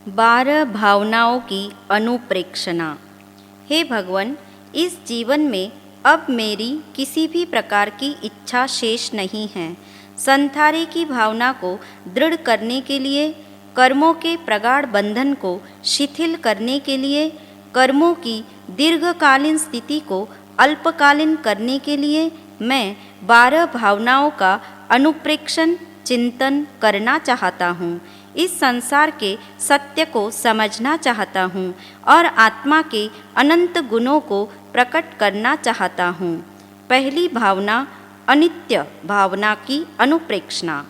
12 भावनाओं की अनुप्रेक्षणा। हे भगवान, इस जीवन में अब मेरी किसी भी प्रकार की इच्छा शेष नहीं है। संसारी की भावना को दृढ़ करने के लिए, कर्मों के प्रगाढ़ बंधन को शिथिल करने के लिए, कर्मों की दीर्घकालीन स्थिति को अल्पकालीन करने के लिए मैं 12 भावनाओं का अनुप्रेक्षण चिंतन करना चाहता हूँ। इस संसार के सत्य को समझना चाहता हूँ और आत्मा के अनंत गुणों को प्रकट करना चाहता हूँ। पहली भावना अनित्य भावना की अनुप्रेक्षणा।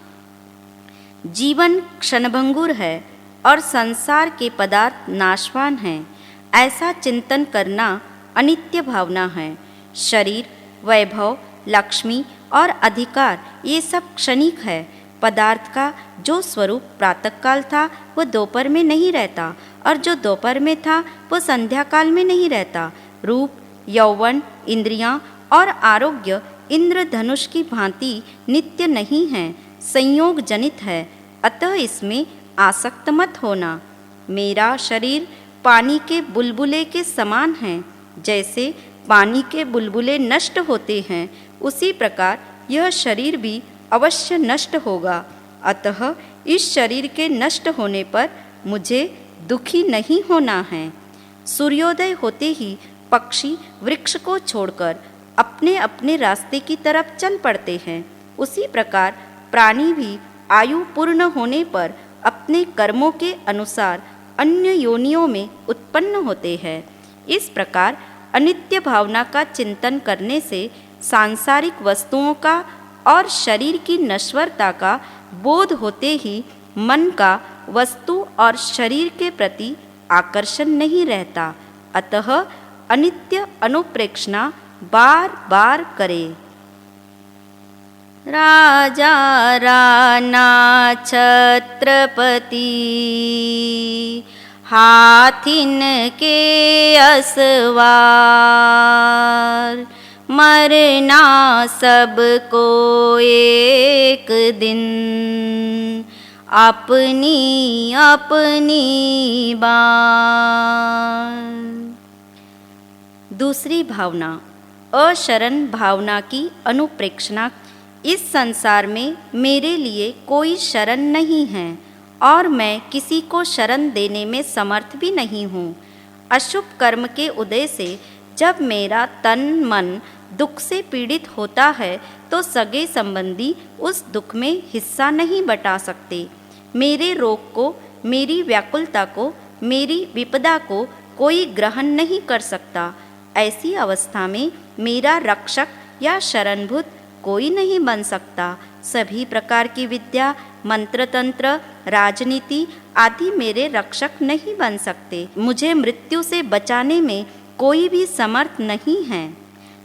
जीवन क्षणभंगुर है और संसार के पदार्थ नाशवान हैं, ऐसा चिंतन करना अनित्य भावना है। शरीर, वैभव, लक्ष्मी और अधिकार ये सब क्षणिक है। पदार्थ का जो स्वरूप प्रातःकाल था वो दोपहर में नहीं रहता, और जो दोपहर में था वो संध्या काल में नहीं रहता। रूप, यौवन, इंद्रियां और आरोग्य इंद्रधनुष की भांति नित्य नहीं है, संयोग जनित है। अतः इसमें आसक्त मत होना। मेरा शरीर पानी के बुलबुले के समान है। जैसे पानी के बुलबुले नष्ट होते हैं, उसी प्रकार यह शरीर भी अवश्य नष्ट होगा। अतः इस शरीर के नष्ट होने पर मुझे दुखी नहीं होना है। सूर्योदय होते ही पक्षी वृक्ष को छोड़कर अपने अपने रास्ते की तरफ चल पड़ते हैं, उसी प्रकार प्राणी भी आयु पूर्ण होने पर अपने कर्मों के अनुसार अन्य योनियों में उत्पन्न होते हैं। इस प्रकार अनित्य भावना का चिंतन करने से सांसारिक वस्तुओं का और शरीर की नश्वरता का बोध होते ही मन का वस्तु और शरीर के प्रति आकर्षण नहीं रहता। अतः अनित्य अनुप्रेक्षणा बार बार करे। राजा राणा छत्रपति, हाथिन के असवार, मरना सबको एक दिन, अपनी अपनी बार। दूसरी भावना अशरण भावना की अनुप्रेक्षणा। इस संसार में मेरे लिए कोई शरण नहीं है और मैं किसी को शरण देने में समर्थ भी नहीं हूँ। अशुभ कर्म के उदय से जब मेरा तन मन दुख से पीड़ित होता है तो सगे संबंधी उस दुख में हिस्सा नहीं बटा सकते। मेरे रोग को, मेरी व्याकुलता को, मेरी विपदा को कोई ग्रहण नहीं कर सकता। ऐसी अवस्था में मेरा रक्षक या शरणभूत कोई नहीं बन सकता। सभी प्रकार की विद्या, मंत्र तंत्र, राजनीति आदि मेरे रक्षक नहीं बन सकते। मुझे मृत्यु से बचाने में कोई भी समर्थ नहीं है।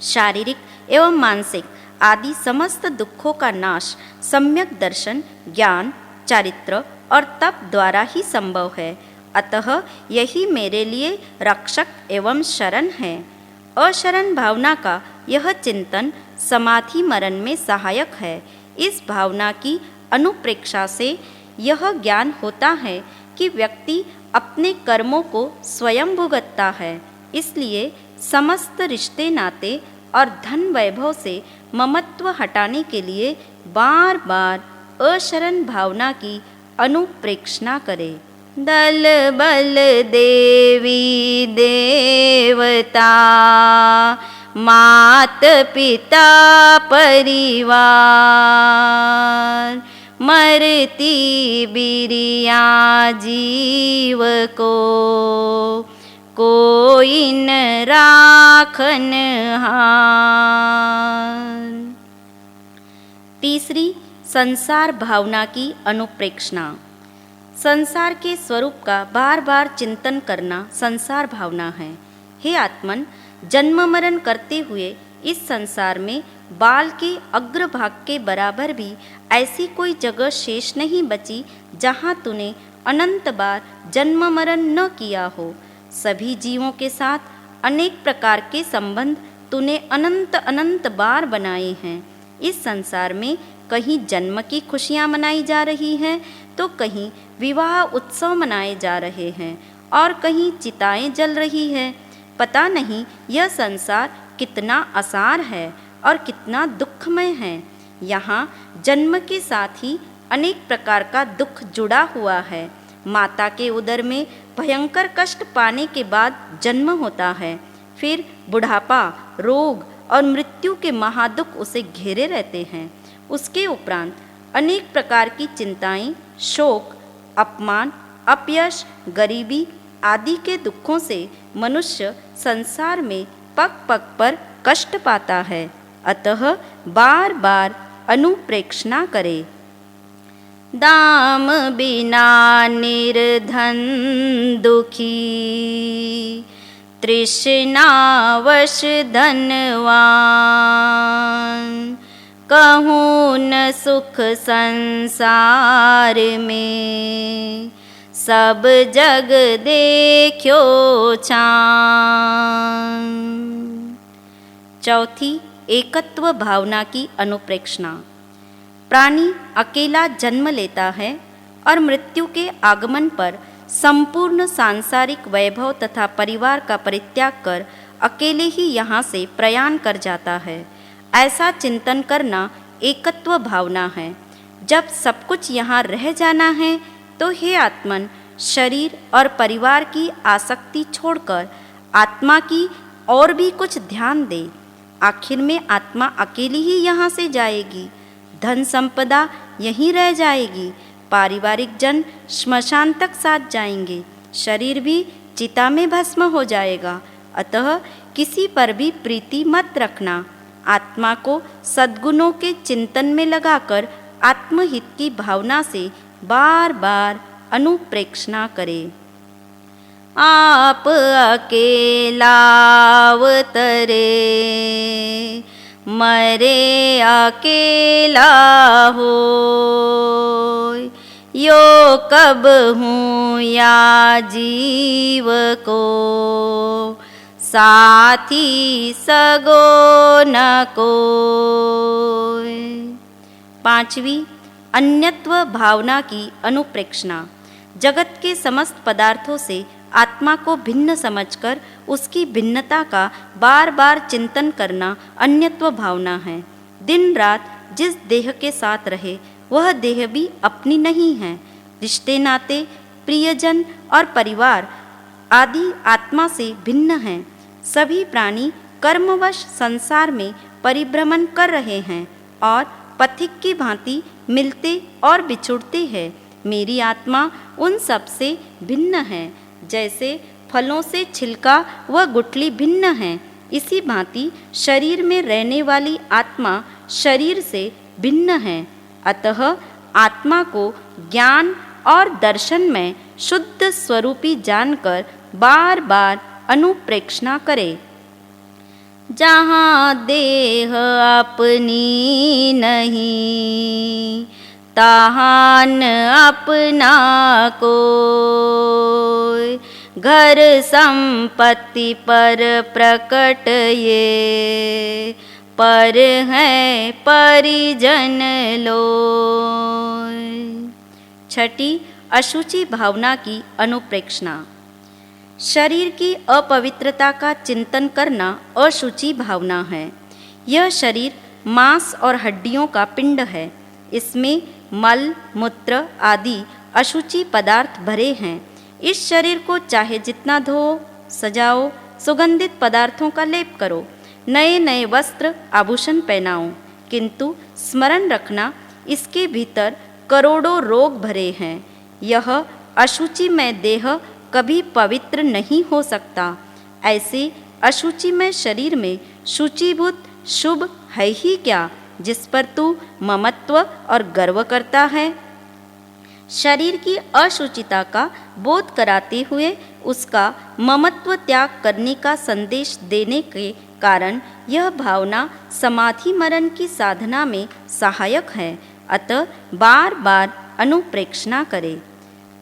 शारीरिक एवं मानसिक आदि समस्त दुखों का नाश सम्यक दर्शन, ज्ञान, चारित्र और तप द्वारा ही संभव है। अतः यही मेरे लिए रक्षक एवं शरण है। अशरण भावना का यह चिंतन समाधि मरण में सहायक है। इस भावना की अनुप्रेक्षा से यह ज्ञान होता है कि व्यक्ति अपने कर्मों को स्वयं भुगतता है। इसलिए समस्त रिश्ते नाते और धन वैभव से ममत्व हटाने के लिए बार बार अशरण भावना की अनुप्रेक्षणा करे। दल बल देवी देवता, मात पिता परिवार, मरती बिरिया जीव को, कोई न राखन हार। तीसरी संसार भावना की अनुप्रेक्षणा। संसार के स्वरूप का बार बार चिंतन करना संसार भावना है। हे आत्मन, जन्म मरण करते हुए इस संसार में बाल के अग्रभाग के बराबर भी ऐसी कोई जगह शेष नहीं बची जहाँ तूने अनंत बार जन्म मरण न किया हो। सभी जीवों के साथ अनेक प्रकार के संबंध तूने अनंत अनंत बार बनाए हैं। इस संसार में कहीं जन्म की खुशियाँ मनाई जा रही हैं तो कहीं विवाह उत्सव मनाए जा रहे हैं और कहीं चिताएं जल रही है। पता नहीं यह संसार कितना आसार है और कितना दुखमय है। यहाँ जन्म के साथ ही अनेक प्रकार का दुख जुड़ा हुआ है। माता के उदर में भयंकर कष्ट पाने के बाद जन्म होता है, फिर बुढ़ापा, रोग और मृत्यु के महादुख उसे घेरे रहते हैं। उसके उपरांत अनेक प्रकार की चिंताएं, शोक, अपमान, अपयश, गरीबी आदि के दुखों से मनुष्य संसार में पग पग पर कष्ट पाता है। अतः बार बार अनुप्रेक्षणा करे। दाम बिना निर्धन दुखी, तृष्णावश धनवान, कहूँ न सुख संसार में, सब जग देखो छान। चौथी, एकत्व भावना की अनुप्रेक्षणा। प्राणी अकेला जन्म लेता है और मृत्यु के आगमन पर संपूर्ण सांसारिक वैभव तथा परिवार का परित्याग कर अकेले ही यहाँ से प्रयाण कर जाता है। ऐसा चिंतन करना एकत्व भावना है। जब सब कुछ यहाँ रह जाना है तो हे आत्मन, शरीर और परिवार की आसक्ति छोड़कर आत्मा की और भी कुछ ध्यान दे। आखिर में आत्मा अकेली ही यहाँ से जाएगी, धन संपदा यहीं रह जाएगी, पारिवारिक जन श्मशान तक साथ जाएंगे, शरीर भी चिता में भस्म हो जाएगा। अतः किसी पर भी प्रीति मत रखना। आत्मा को सद्गुणों के चिंतन में लगाकर आत्महित की भावना से बार बार अनुप्रेक्षणा करे। आप अकेला अवतरे, मरे अकेला होय, यो कब हूँ या जीव को, साथी सगो न कोय। पांचवी, अन्यत्व भावना की अनुप्रेक्षणा। जगत के समस्त पदार्थों से आत्मा को भिन्न समझकर उसकी भिन्नता का बार बार चिंतन करना अन्यत्व भावना है। दिन रात जिस देह के साथ रहे वह देह भी अपनी नहीं है। रिश्ते नाते, प्रियजन और परिवार आदि आत्मा से भिन्न हैं। सभी प्राणी कर्मवश संसार में परिभ्रमण कर रहे हैं और पथिक की भांति मिलते और बिछुड़ते हैं। मेरी आत्मा उन सब से भिन्न है। जैसे फलों से छिलका व गुठली भिन्न है, इसी भांति शरीर में रहने वाली आत्मा शरीर से भिन्न है। अतः आत्मा को ज्ञान और दर्शन में शुद्ध स्वरूपी जानकर बार बार अनुप्रेक्षणा करे। जहाँ देह अपनी नहीं, तहान अपना कोय, घर संपत्ति पर प्रकट ये, पर है परिजन लोय। छठी, अशुचि भावना की अनुप्रेक्षणा। शरीर की अपवित्रता का चिंतन करना अशुचि भावना है। यह शरीर मांस और हड्डियों का पिंड है। इसमें मल, मूत्र आदि अशुचि पदार्थ भरे हैं। इस शरीर को चाहे जितना धो, सजाओ, सुगंधित पदार्थों का लेप करो, नए नए वस्त्र आभूषण पहनाओ, किंतु स्मरण रखना इसके भीतर करोड़ों रोग भरे हैं। यह अशुचिमय देह कभी पवित्र नहीं हो सकता। ऐसे अशुचिमय शरीर में शुचिभूत शुभ है ही क्या, जिस पर तू ममत्व और गर्व करता है। शरीर की अशुचिता का बोध कराते हुए उसका ममत्व त्याग करने का संदेश देने के कारण यह भावना समाधि मरण की साधना में सहायक है। अतः बार बार अनुप्रेक्षणा करे।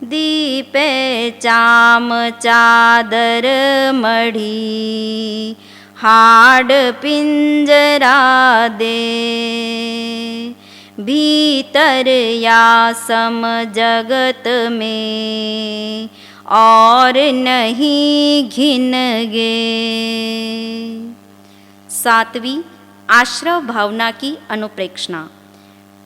दीपे चाम चादर मढ़ी, हाड़ पिंजरा दे, भीतर या सम जगत में और नहीं घिन गे। सातवीं, आश्रव भावना की अनुप्रेक्षणा।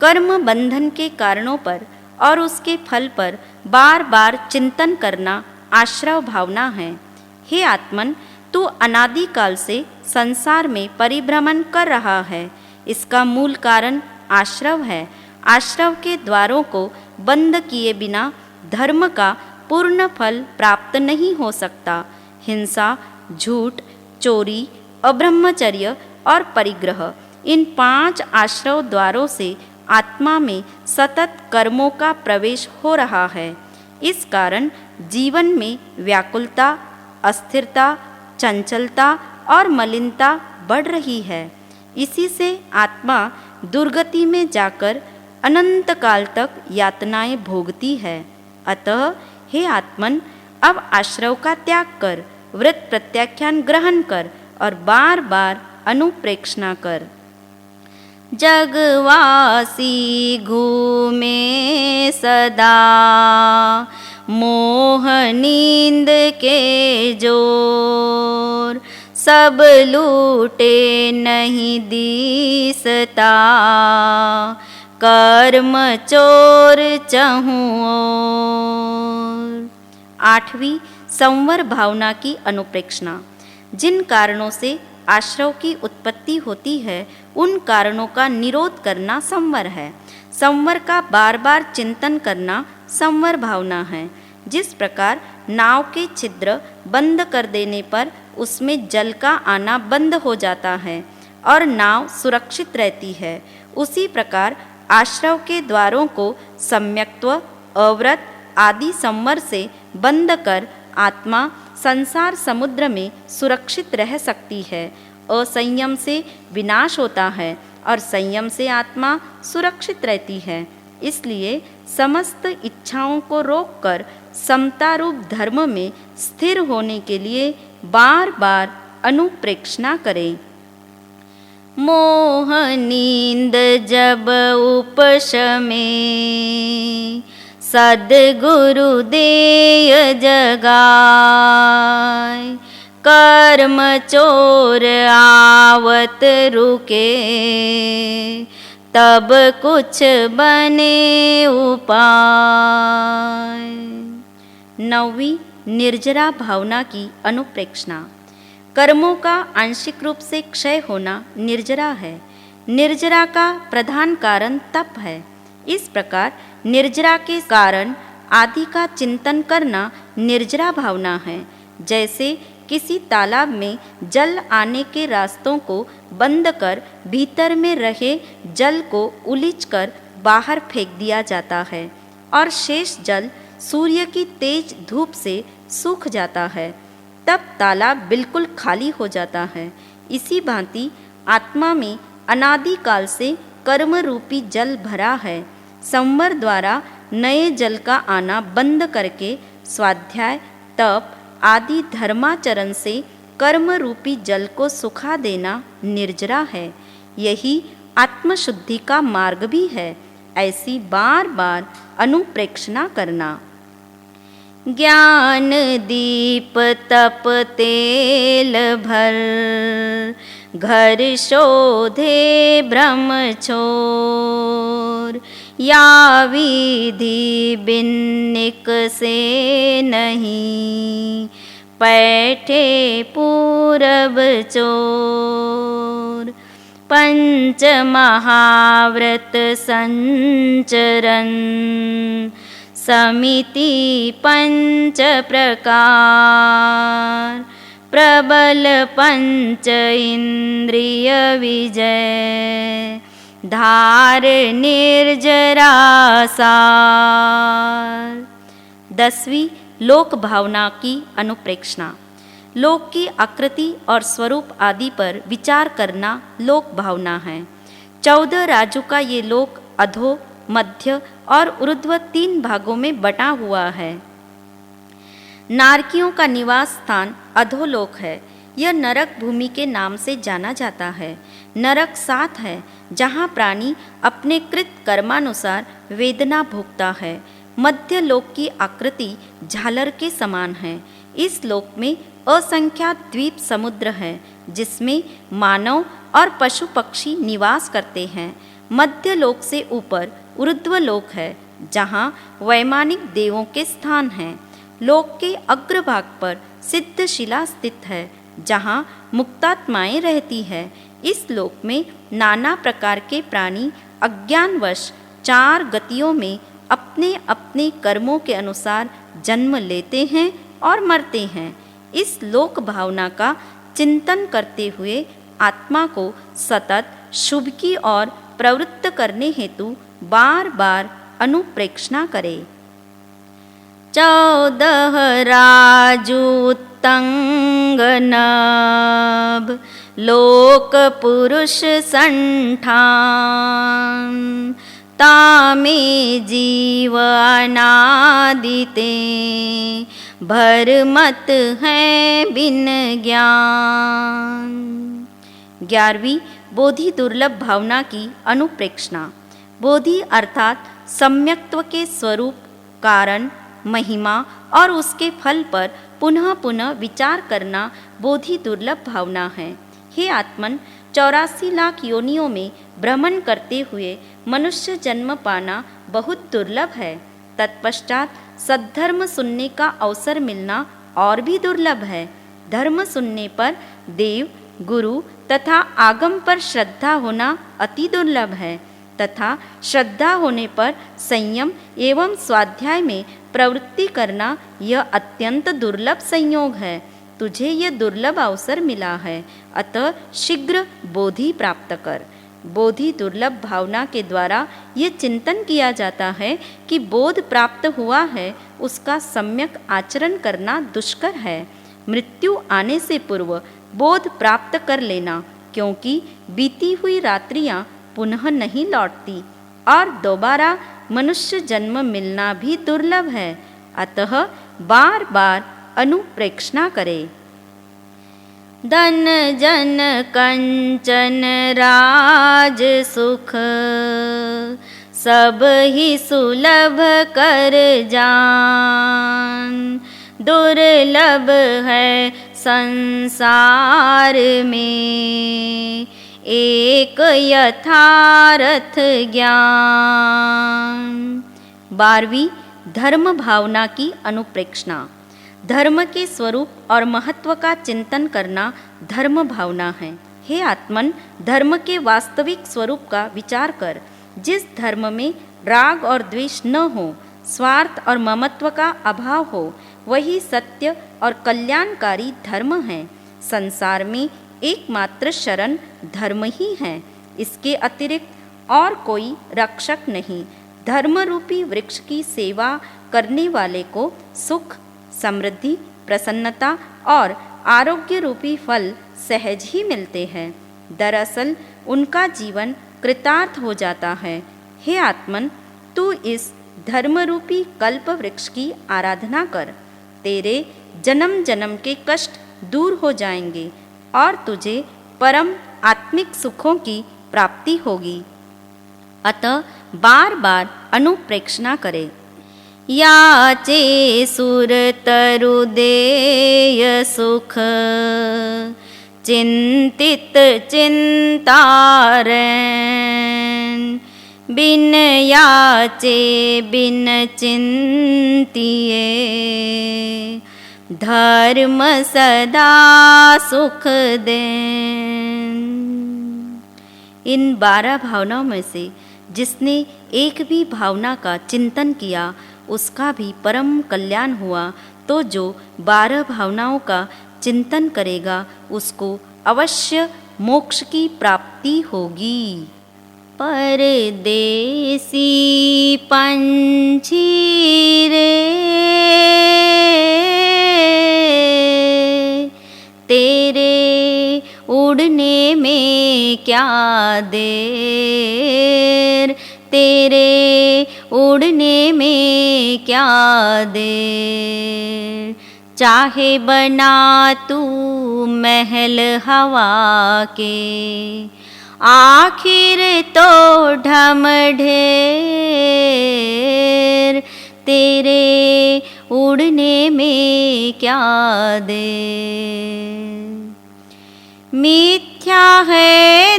कर्म बंधन के कारणों पर और उसके फल पर बार बार चिंतन करना आश्रव भावना है। हे आत्मन, तू अनादिकाल से संसार में परिभ्रमण कर रहा है। इसका मूल कारण आश्रव है। आश्रव के द्वारों को बंद किए बिना धर्म का पूर्ण फल प्राप्त नहीं हो सकता। हिंसा, झूठ, चोरी, अब्रह्मचर्य और परिग्रह, इन 5 आश्रव द्वारों से आत्मा में सतत कर्मों का प्रवेश हो रहा है। इस कारण जीवन में व्याकुलता, अस्थिरता, चंचलता और मलिनता बढ़ रही है। इसी से आत्मा दुर्गति में जाकर अनंत काल तक यातनाएं भोगती है। अतः हे आत्मन, अब आश्रव का त्याग कर, व्रत प्रत्याख्यान ग्रहण कर और बार बार अनुप्रेक्षणा कर। जगवासी घूमे सदा मोह नींद के जोर, सब लूटे नहीं दिसता कर्म चोर चहुँ ओर। आठवीं, संवर भावना की अनुप्रेक्षणा। जिन कारणों से आश्रव की उत्पत्ति होती है, उन कारणों का निरोध करना संवर है। संवर का बार बार चिंतन करना संवर भावना है। जिस प्रकार नाव के छिद्र बंद कर देने पर उसमें जल का आना बंद हो जाता है और नाव सुरक्षित रहती है, उसी प्रकार आश्रव के द्वारों को सम्यक्त्व, अव्रत आदि संवर से बंद कर आत्मा संसार समुद्र में सुरक्षित रह सकती है। असंयम से विनाश होता है और संयम से आत्मा सुरक्षित रहती है। इसलिए समस्त इच्छाओं को रोककर समता रूप धर्म में स्थिर होने के लिए बार बार अनुप्रेक्षणा करें। मोह नींद जब उपशमे, सद्गुरु देय जगाय, कर्म चोर आवत रुके, तब कुछ बने उपाय। नौवीं, निर्जरा भावना की अनुप्रेक्षणा। कर्मों का आंशिक रूप से क्षय होना निर्जरा है। निर्जरा का प्रधान कारण तप है। इस प्रकार निर्जरा के कारण आदि का चिंतन करना निर्जरा भावना है। जैसे किसी तालाब में जल आने के रास्तों को बंद कर भीतर में रहे जल को उलीचकर बाहर फेंक दिया जाता है और शेष जल सूर्य की तेज धूप से सूख जाता है, तब तालाब बिल्कुल खाली हो जाता है। इसी भांति आत्मा में अनादिकाल से कर्म रूपी जल भरा है। संवर द्वारा नए जल का आना बंद करके स्वाध्याय, तप आदि धर्माचरण से कर्म रूपी जल को सुखा देना निर्जरा है। यही आत्मशुद्धि का मार्ग भी है। ऐसी बार बार अनुप्रेक्षणा करना। ज्ञान दीप तप तेल भर, घर शोधे ब्रह्म छोर, या विधि बिन्निक से नहीं, पैठे पूरब चोर, पंच महाव्रत संचरन, समिति पंच प्रकार, प्रबल पंच इंद्रिय विजय, धार निर्जरा सार। 10वीं, लोक भावना की अनुप्रेक्षणा। लोक की आकृति और स्वरूप आदि पर विचार करना लोक भावना है। 14 राजू का ये लोक अधो, मध्य और ऊर्ध्व 3 भागों में बटा हुआ है। नारकियों का निवास स्थान अधोलोक है। यह नरक भूमि के नाम से जाना जाता है। नरक 7 है जहाँ प्राणी अपने कृत कर्मानुसार वेदना भोगता है। मध्य लोक की आकृति झालर के समान है। इस लोक में असंख्यात द्वीप समुद्र है जिसमें मानव और पशु पक्षी निवास करते हैं। मध्य लोक से ऊपर ऊर्ध्व लोक है जहाँ वैमानिक देवों के स्थान हैं। लोक के अग्रभाग पर सिद्ध शिला स्थित है जहाँ मुक्तात्माएं रहती है। इस लोक में नाना प्रकार के प्राणी अज्ञानवश 4 गतियों में अपने अपने कर्मों के अनुसार जन्म लेते हैं और मरते हैं। इस लोक भावना का चिंतन करते हुए आत्मा को सतत शुभ की ओर प्रवृत्त करने हेतु बार बार अनुप्रेक्षणा करे। 14 राजूतंग नभ लोक पुरुष संठान तामे जीव अनादिते भरमत है बिन ज्ञान। 11वीं बोधि दुर्लभ भावना की अनुप्रेक्षणा। बोधि अर्थात सम्यक्त्व के स्वरूप, कारण, महिमा और उसके फल पर पुनः पुनः विचार करना बोधि दुर्लभ भावना है। हे आत्मन, 84 लाख योनियों में भ्रमण करते हुए मनुष्य जन्म पाना बहुत दुर्लभ है। तत्पश्चात सद्धर्म सुनने का अवसर मिलना और भी दुर्लभ है। धर्म सुनने पर देव, गुरु तथा आगम पर श्रद्धा होना अति दुर्लभ है तथा श्रद्धा होने पर संयम एवं स्वाध्याय में प्रवृत्ति करना यह अत्यंत दुर्लभ संयोग है। तुझे यह दुर्लभ अवसर मिला है, अतः शीघ्र बोधि प्राप्त कर। बोधि दुर्लभ भावना के द्वारा ये चिंतन किया जाता है कि बोध प्राप्त हुआ है, उसका सम्यक आचरण करना दुष्कर है। मृत्यु आने से पूर्व बोध प्राप्त कर लेना, क्योंकि बीती हुई रात्रियां पुनः नहीं लौटती और दोबारा मनुष्य जन्म मिलना भी दुर्लभ है। अतः बार बार अनुप्रेक्षणा करे। धन जन कंचन राज सुख सब ही सुलभ कर जान। दुर्लभ है संसार में एक यथार्थ ज्ञान। 12वीं धर्म भावना की अनुप्रेक्षणा। धर्म के स्वरूप और महत्व का चिंतन करना धर्म भावना है। हे आत्मन, धर्म के वास्तविक स्वरूप का विचार कर। जिस धर्म में राग और द्वेष न हो, स्वार्थ और ममत्व का अभाव हो, वही सत्य और कल्याणकारी धर्म है। संसार में एकमात्र शरण धर्म ही है, इसके अतिरिक्त और कोई रक्षक नहीं। धर्म रूपी वृक्ष की सेवा करने वाले को सुख, समृद्धि, प्रसन्नता और आरोग्य रूपी फल सहज ही मिलते हैं। दरअसल उनका जीवन कृतार्थ हो जाता है। हे आत्मन, तू इस धर्म रूपी कल्प वृक्ष की आराधना कर। तेरे जन्म जन्म के कष्ट दूर हो जाएंगे और तुझे परम आत्मिक सुखों की प्राप्ति होगी। अतः बार बार अनुप्रेक्षणा करे। याचे सुर तरुदेय सुख चिंतित चिंतारन। बिन याचे बिन चिंतिए धर्म सदा सुख दें। इन 12 भावनाओं में से जिसने एक भी भावना का चिंतन किया उसका भी परम कल्याण हुआ। तो जो 12 भावनाओं का चिंतन करेगा उसको अवश्य मोक्ष की प्राप्ति होगी। परदेसी पंछी रे तेरे उड़ने में क्या देर, तेरे उड़ने में क्या देर। चाहे बना तू महल हवा के, आखिर तो ढम ढेर तेरे उड़ने में क्या देर। मिथ्या है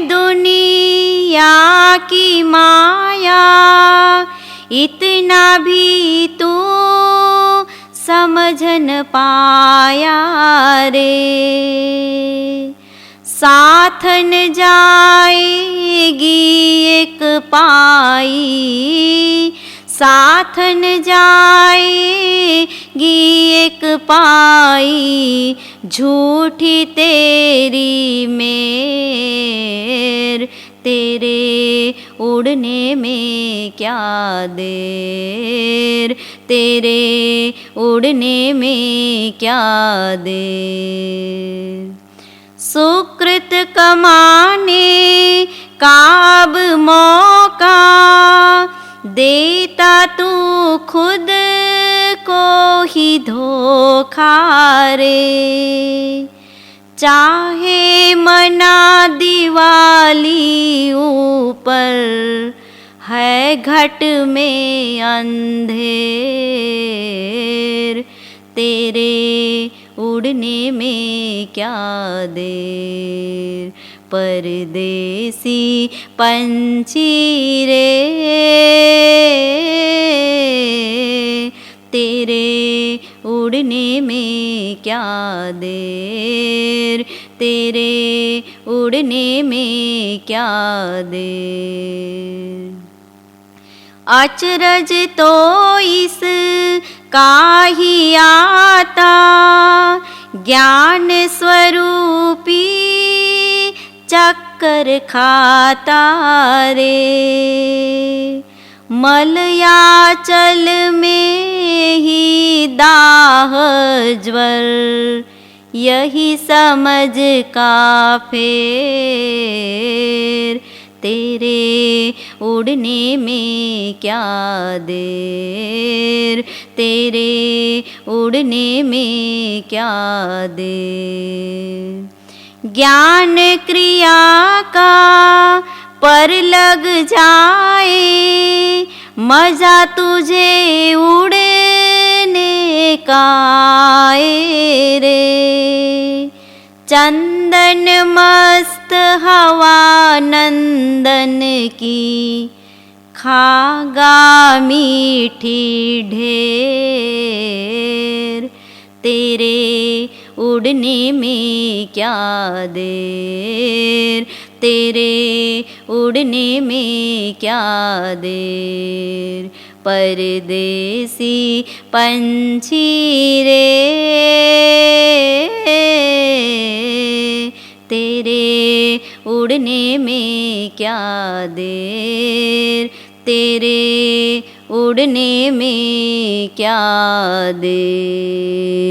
दुनिया की माया, इतना भी तू समझ न पाया रे। साथ न जाएगी एक पाई, साथ न जाएगी एक पाई, झूठी तेरी मेर तेरे उड़ने में क्या देर, तेरे उड़ने में क्या देर। सुकृत कमाने का अब मौका, देता तू खुद को ही धोखा रे। चाहे मना दिवाली ऊपर, है घट में अंधेर तेरे उड़ने में क्या देर। परदेसी पंछी रे तेरे उड़ने में क्या देर, तेरे उड़ने में क्या देर। अचरज तो इस का ही आता, ज्ञान स्वरूपी चक्कर खाता रे। मलयाचल में ही दाह ज्वर, यही समझ का फेर तेरे उड़ने में क्या देर, तेरे उड़ने में क्या देर। ज्ञान क्रिया का पर लग जाए, मजा तुझे उड़ने का रे। चंदन मस्त हवा नंदन की, खागा मीठी ढेर तेरे उड़ने में क्या देर, तेरे उड़ने में क्या देर। परदेसी पंछी रे तेरे उड़ने में क्या देर, तेरे उड़ने में क्या देर।